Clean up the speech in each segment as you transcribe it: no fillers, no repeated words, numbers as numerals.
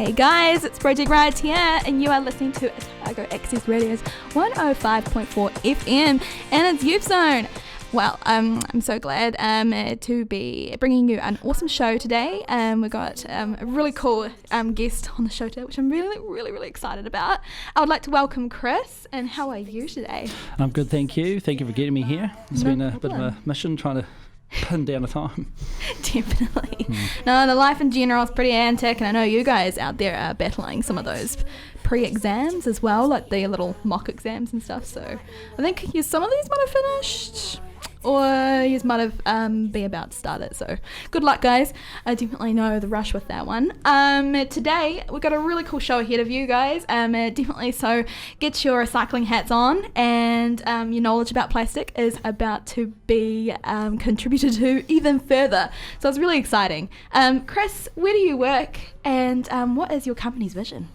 Hey guys, it's Project Rioteer and you are listening to Otago Access Radio's 105.4 FM and it's Youth Zone. Well, I'm so glad to be bringing you an awesome show today. We've got a really cool guest on the show today, which I'm really excited about. I would like to welcome Chris, and how are you today? I'm good, thank you. Thank you for getting me here. It's been a bit of a mission trying to pin down a time. Definitely. No, the life in general is pretty antic, and I know you guys out there are battling some of those pre-exams as well, like the little mock exams and stuff. So I think some of these might have finished, or you might have be about to start it. So good luck, guys. I definitely know the rush with that one. Today we've got a really cool show ahead of you guys. Definitely, so get your recycling hats on, and your knowledge about plastic is about to be contributed to even further. So it's really exciting. Chris, where do you work, and what is your company's vision?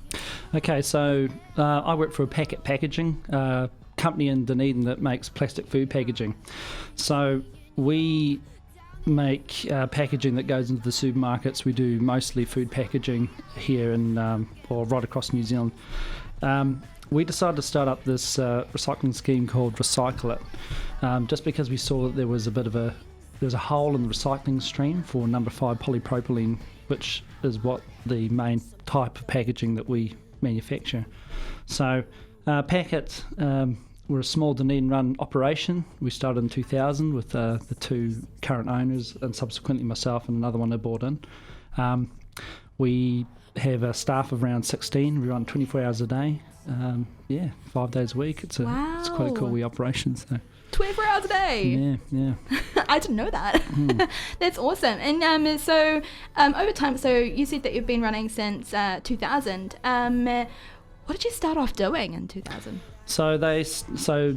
Okay, so I work for a Packit packaging company in Dunedin that makes plastic food packaging. So we make packaging that goes into the supermarkets. We do mostly food packaging here or right across New Zealand. We decided to start up this recycling scheme called Recycle It, just because we saw that there was a hole in the recycling stream for number 5 polypropylene, which is what the main type of packaging that we manufacture. So Packit, we're a small Dunedin-run operation. We started in 2000 with the 2 current owners, and subsequently myself and another one I brought in. We have a staff of around 16. We run 24 hours a day. 5 days a week. It's quite a cool wee operation. So 24 hours a day. Yeah. I didn't know that. That's awesome. And so over time, so you said that you've been running since 2000. What did you start off doing in 2000? So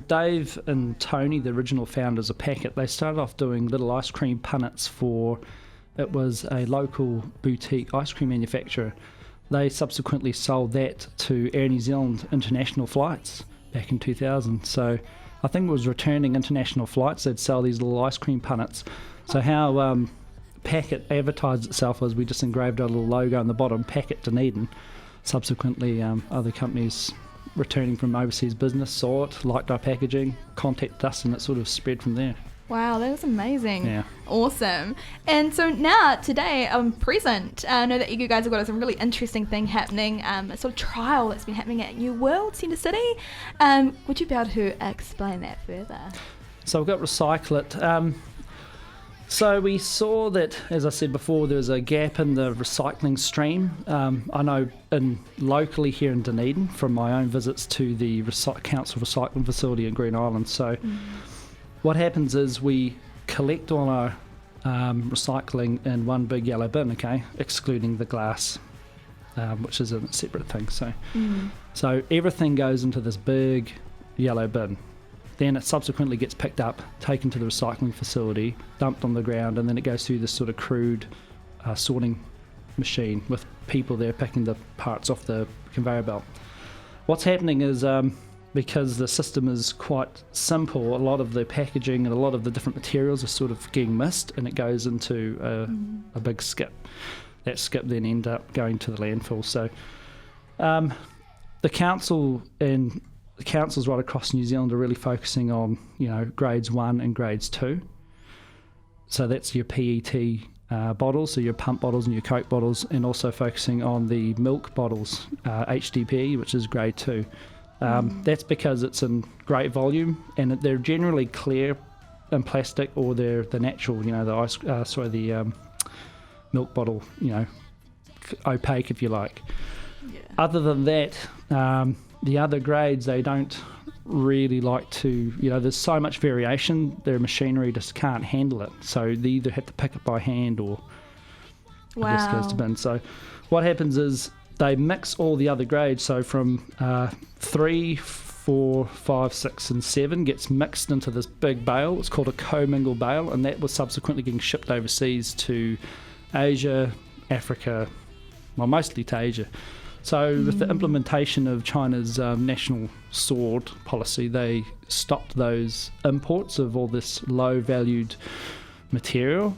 Dave and Tony, the original founders of Packit, they started off doing little ice cream punnets it was a local boutique ice cream manufacturer. They subsequently sold that to Air New Zealand international flights back in 2000. So I think it was returning international flights, they'd sell these little ice cream punnets. So how Packit advertised itself was we just engraved our little logo on the bottom, Packit Dunedin. Subsequently, other companies returning from overseas business saw it, liked our packaging, contacted us, and it sort of spread from there. Wow, that was amazing. Yeah. Awesome. And so now, today, I'm present. I know that you guys have got some really interesting thing happening, a sort of trial that's been happening at New World Centre City. Would you be able to explain that further? So we've got Recycle It. So we saw that, as I said before, there was a gap in the recycling stream. I know locally here in Dunedin from my own visits to the council recycling facility in Green Island. So what happens is we collect all our recycling in one big yellow bin, excluding the glass, which is a separate thing. So everything goes into this big yellow bin. Then it subsequently gets picked up, taken to the recycling facility, dumped on the ground, and then it goes through this sort of crude sorting machine with people there picking the parts off the conveyor belt. What's happening is, because the system is quite simple, a lot of the packaging and a lot of the different materials are sort of getting missed, and it goes into a big skip. That skip then ends up going to the landfill. So the council and the councils right across New Zealand are really focusing on, grades 1 and grades 2. So that's your PET bottles, so your pump bottles and your Coke bottles, and also focusing on the milk bottles, HDPE, which is grade 2. That's because it's in great volume, and they're generally clear in plastic, or they're the natural, the milk bottle, opaque if you like. Yeah. Other than that, the other grades, they don't really like to, there's so much variation, their machinery just can't handle it. So they either have to pick it by hand or it just goes to bin. So what happens is they mix all the other grades. So from 3, 4, 5, 6 and 7 gets mixed into this big bale. It's called a commingled bale, and that was subsequently getting shipped overseas to Asia, Africa, mostly to Asia. So with the implementation of China's national sword policy, they stopped those imports of all this low-valued material.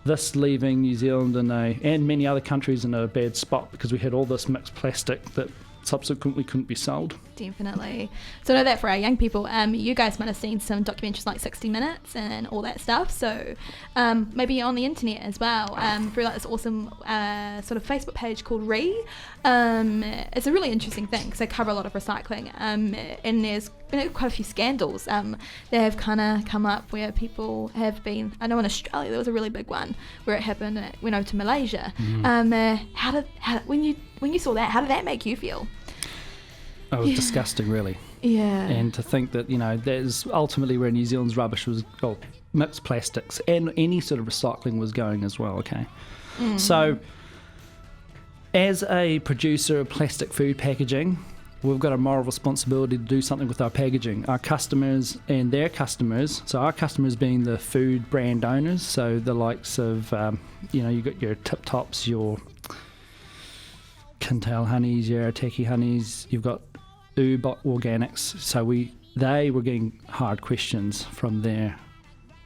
this leaving New Zealand and many other countries in a bad spot because we had all this mixed plastic that subsequently couldn't be sold. Definitely. So I know that for our young people, you guys might have seen some documentaries like 60 Minutes and all that stuff. So maybe on the internet as well, through like this awesome sort of Facebook page called Re. It's a really interesting thing because they cover a lot of recycling. And there's been quite a few scandals that have kind of come up where people have been. I know in Australia there was a really big one where it happened and it went over to Malaysia. When you saw that, how did that make you feel? It was disgusting, really. Yeah. And to think that, that is ultimately where New Zealand's rubbish was, mixed plastics and any sort of recycling was going as well, okay? So, as a producer of plastic food packaging, we've got a moral responsibility to do something with our packaging. Our customers and their customers, so our customers being the food brand owners, so the likes of, you've got your Tip Tops, your Kintail honeys, your Arataki honeys, you've got Ubot Organics. So they were getting hard questions from their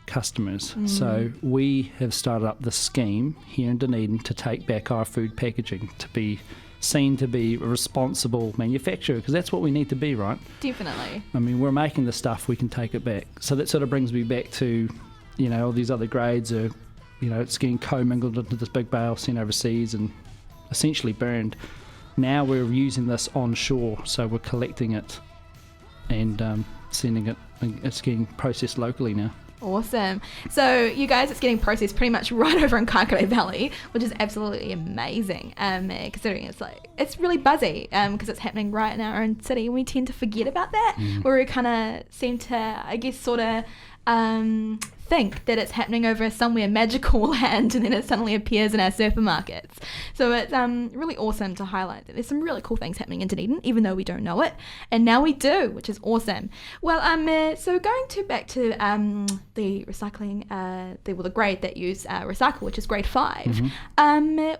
customers. So we have started up this scheme here in Dunedin to take back our food packaging, to be seen to be a responsible manufacturer, because that's what we need to be, right? Definitely. I mean, we're making the stuff, we can take it back. So that sort of brings me back to, all these other grades are, it's getting commingled into this big bale, sent overseas and essentially burned. Now we're using this onshore, so we're collecting it and sending it. It's getting processed locally now. Awesome. So you guys, it's getting processed pretty much right over in Kaikorai Valley, which is absolutely amazing. Considering it's really buzzy because it's happening right in our own city, and we tend to forget about that, where we kind of seem to, I guess, sort of think that it's happening over somewhere magical land, and then it suddenly appears in our supermarkets. So it's really awesome to highlight that there's some really cool things happening in Dunedin, even though we don't know it, and now we do, which is awesome. Well, so going back to the recycling, the grade that use recycle, which is grade 5.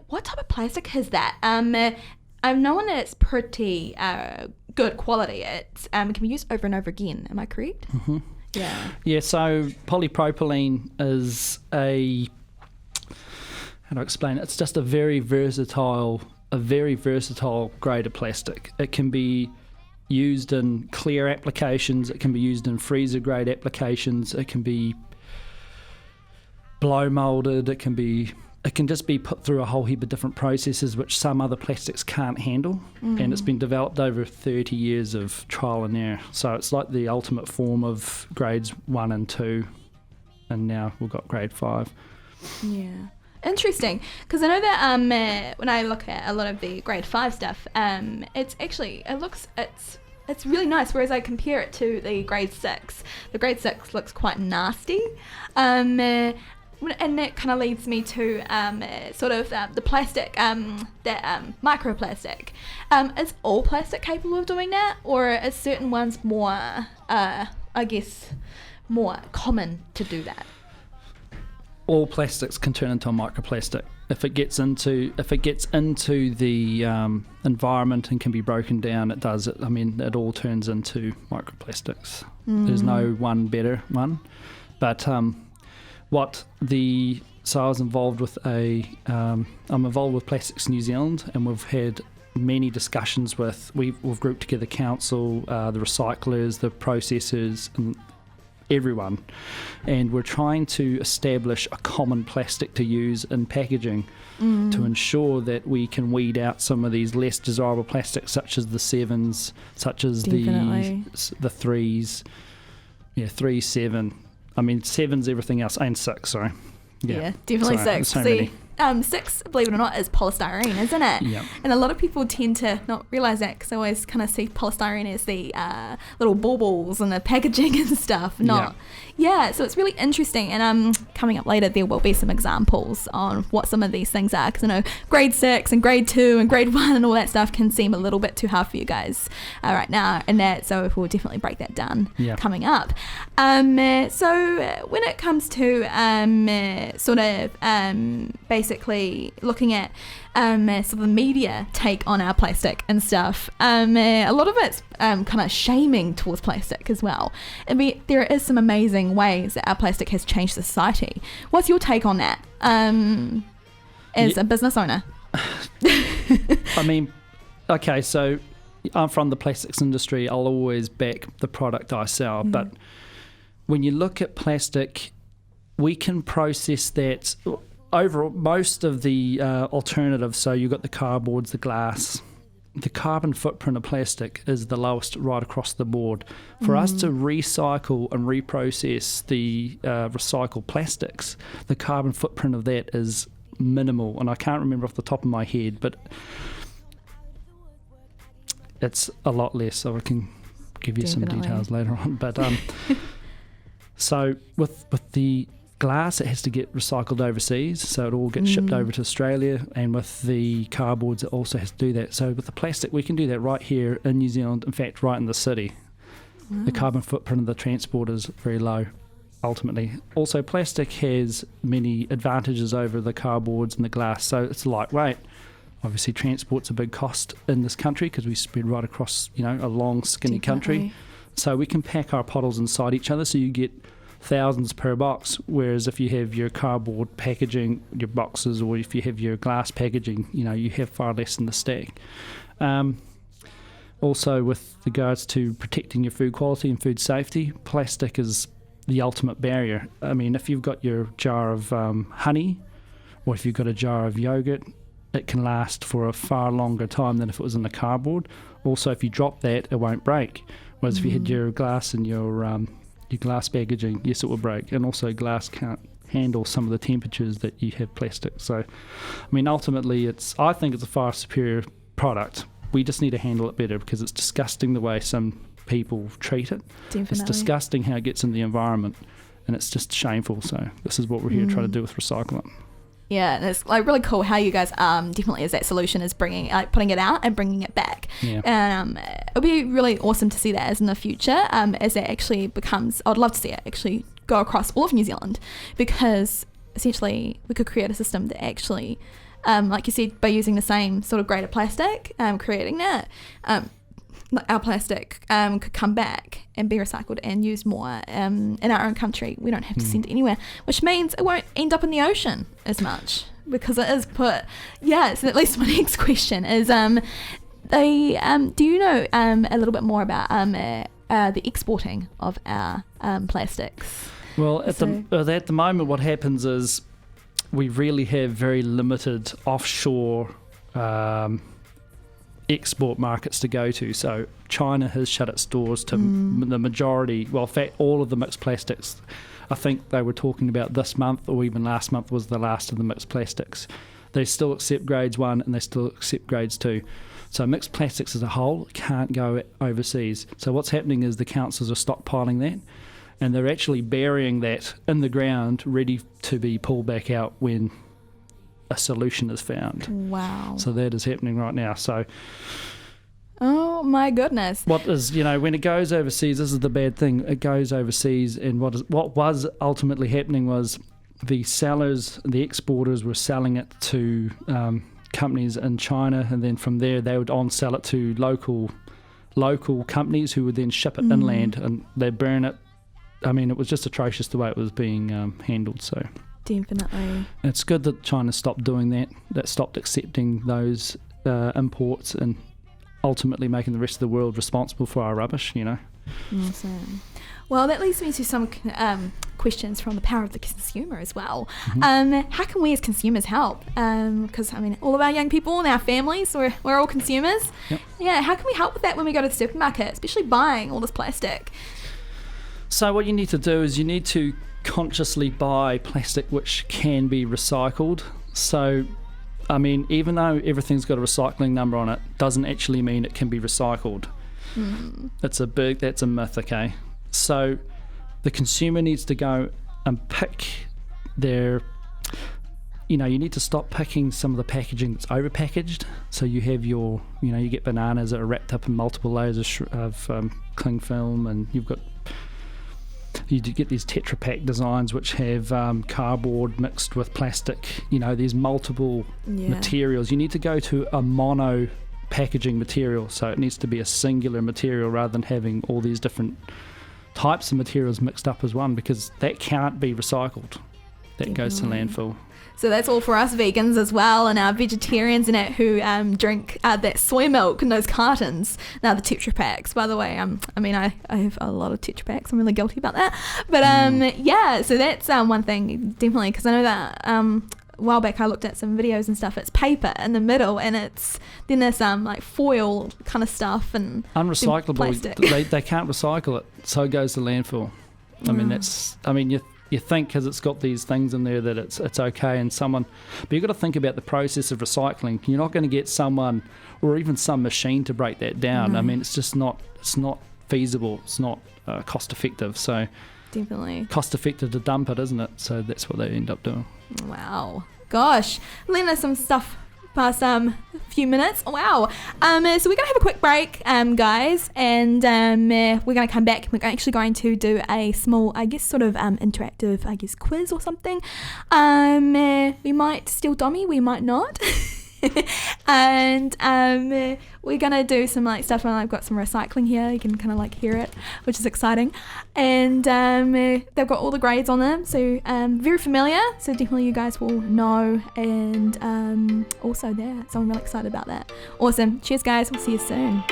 What type of plastic is that? I've known that it's pretty good quality. It can be used over and over again. Am I correct? Yeah, so polypropylene is how do I explain it? It's just a very versatile grade of plastic. It can be used in clear applications, it can be used in freezer grade applications, it can be blow molded, it can just be put through a whole heap of different processes which some other plastics can't handle. And it's been developed over 30 years of trial and error. So it's like the ultimate form of grades 1 and 2, and now we've got grade 5. Yeah. Interesting, because I know that when I look at a lot of the grade 5 stuff, it's really nice, whereas I compare it to the grade 6. The grade 6 looks quite nasty. And that kind of leads me to the plastic, microplastic. Is all plastic capable of doing that, or are certain ones more, more common to do that? All plastics can turn into a microplastic. If it gets into the environment and can be broken down, it does. It all turns into microplastics. There's no one better one, but so I was involved with I'm involved with Plastics New Zealand, and we've had many discussions we've grouped together council, the recyclers, the processors, and everyone, and we're trying to establish a common plastic to use in packaging to ensure that we can weed out some of these less desirable plastics, such as the 7s, such as the 3s, 3, 7. 7's everything else, and 6, sorry. Yeah, definitely 6. So 6, believe it or not, is polystyrene, isn't it? Yep. And a lot of people tend to not realise that, because I always kind of see polystyrene as the little baubles and the packaging and stuff. So it's really interesting. And coming up later, there will be some examples on what some of these things are, because I know grade 6 and grade 2 and grade 1 and all that stuff can seem a little bit too hard for you guys right now, and that, so we'll definitely break that down coming up. So when it comes to basic basically looking at sort of the media take on our plastic and stuff, a lot of it's kind of shaming towards plastic as well. There is some amazing ways that our plastic has changed society. What's your take on that as a business owner? I mean, okay, so I'm from the plastics industry. I'll always back the product I sell, but when you look at plastic, we can process that over most of the alternatives. So you've got the cardboards, the glass. The carbon footprint of plastic is the lowest right across the board. For us to recycle and reprocess the recycled plastics, the carbon footprint of that is minimal. And I can't remember off the top of my head, but it's a lot less. So I can give you some details later on. But so with the glass, it has to get recycled overseas, so it all gets shipped over to Australia, and with the cardboards it also has to do that. So with the plastic, we can do that right here in New Zealand, in fact right in the city. The carbon footprint of the transport is very low ultimately. Also, plastic has many advantages over the cardboards and the glass, so it's lightweight. Obviously transport's a big cost in this country because we spread right across, a long skinny country, so we can pack our bottles inside each other, so you get thousands per box, whereas if you have your cardboard packaging, your boxes, or if you have your glass packaging, you have far less in the stack. Also, with regards to protecting your food quality and food safety, plastic is the ultimate barrier. I mean, if you've got your jar of honey, or if you've got a jar of yogurt, it can last for a far longer time than if it was in the cardboard. Also, if you drop that, it won't break. Whereas if you had your glass and your glass packaging, yes, it will break. And also glass can't handle some of the temperatures that you have plastic. So, I mean, ultimately, I think it's a far superior product. We just need to handle it better because it's disgusting the way some people treat it. Definitely. It's disgusting how it gets in the environment, and it's just shameful. So this is what we're here trying to do with recycling. Yeah, and it's really cool how you guys definitely as that solution is putting it out and bringing it back. Yeah. It'll be really awesome to see that as in the future, as it actually becomes. I'd love to see it actually go across all of New Zealand, because essentially we could create a system that actually, like you said, by using the same sort of grade of plastic, creating that. Our plastic could come back and be recycled and used more in our own country. We don't have to send it anywhere, which means it won't end up in the ocean as much, because it is put. Yeah, so at least my next question is, do you know a little bit more about the exporting of our plastics? Well, at the moment, what happens is we really have very limited offshore export markets to go to. So China has shut its doors to the majority, well, in fact, all of the mixed plastics. I think they were talking about this month or even last month was the last of the mixed plastics. They still accept grades 1 and they still accept grades 2. So mixed plastics as a whole can't go overseas. So what's happening is the councils are stockpiling that, and they're actually burying that in the ground ready to be pulled back out when a solution is found. Wow. So that is happening right now. So oh my goodness. What is, when it goes overseas, this is the bad thing. It goes overseas, and what was ultimately happening was the sellers, the exporters were selling it to companies in China, and then from there they would on-sell it to local companies who would then ship it inland, and they'd burn it. I mean, it was just atrocious the way it was being handled, so... Definitely. It's good that China stopped doing that stopped accepting those imports and ultimately making the rest of the world responsible for our rubbish, Awesome. Well, that leads me to some questions from the power of the consumer as well. How can we as consumers help? Because, all of our young people and our families, we're all consumers. Yep. Yeah, how can we help with that when we go to the supermarket, especially buying all this plastic? So what you need to do is you need to consciously buy plastic which can be recycled. So, even though everything's got a recycling number on it, doesn't actually mean it can be recycled. That's a myth, okay? So the consumer needs to go and pick their, you need to stop picking some of the packaging that's overpackaged. So you have your, you get bananas that are wrapped up in multiple layers of cling film, and you've got you do get these Tetra Pak designs which have cardboard mixed with plastic. There's multiple materials. You need to go to a mono packaging material, so it needs to be a singular material rather than having all these different types of materials mixed up as one, because that can't be recycled. That goes to landfill. So that's all for us vegans as well, and our vegetarians and that who drink that soy milk in those cartons. Now the Tetra Paks, by the way. I have a lot of Tetra Paks. I'm really guilty about that. But so that's one thing definitely, because I know that a while back I looked at some videos and stuff. It's paper in the middle, and then there's like foil kind of stuff and unrecyclable. Plastic. They can't recycle it, so it goes to landfill. You think because it's got these things in there that it's okay, but you've got to think about the process of recycling. You're not going to get someone or even some machine to break that down. It's just not feasible. It's not cost effective. So definitely cost effective to dump it, isn't it? So that's what they end up doing. Wow, gosh, lend us some stuff past a few minutes. Wow. So we're gonna have a quick break, guys, and we're gonna come back. We're actually going to do a small, sort of interactive, quiz or something. We might steal Dommy, we might not. And we're gonna do some stuff, and I've got some recycling here. You can kind of hear it, which is exciting. And they've got all the grades on them, so very familiar. So definitely you guys will know. And also there, so I'm really excited about that. Awesome. Cheers, guys. We'll see you soon.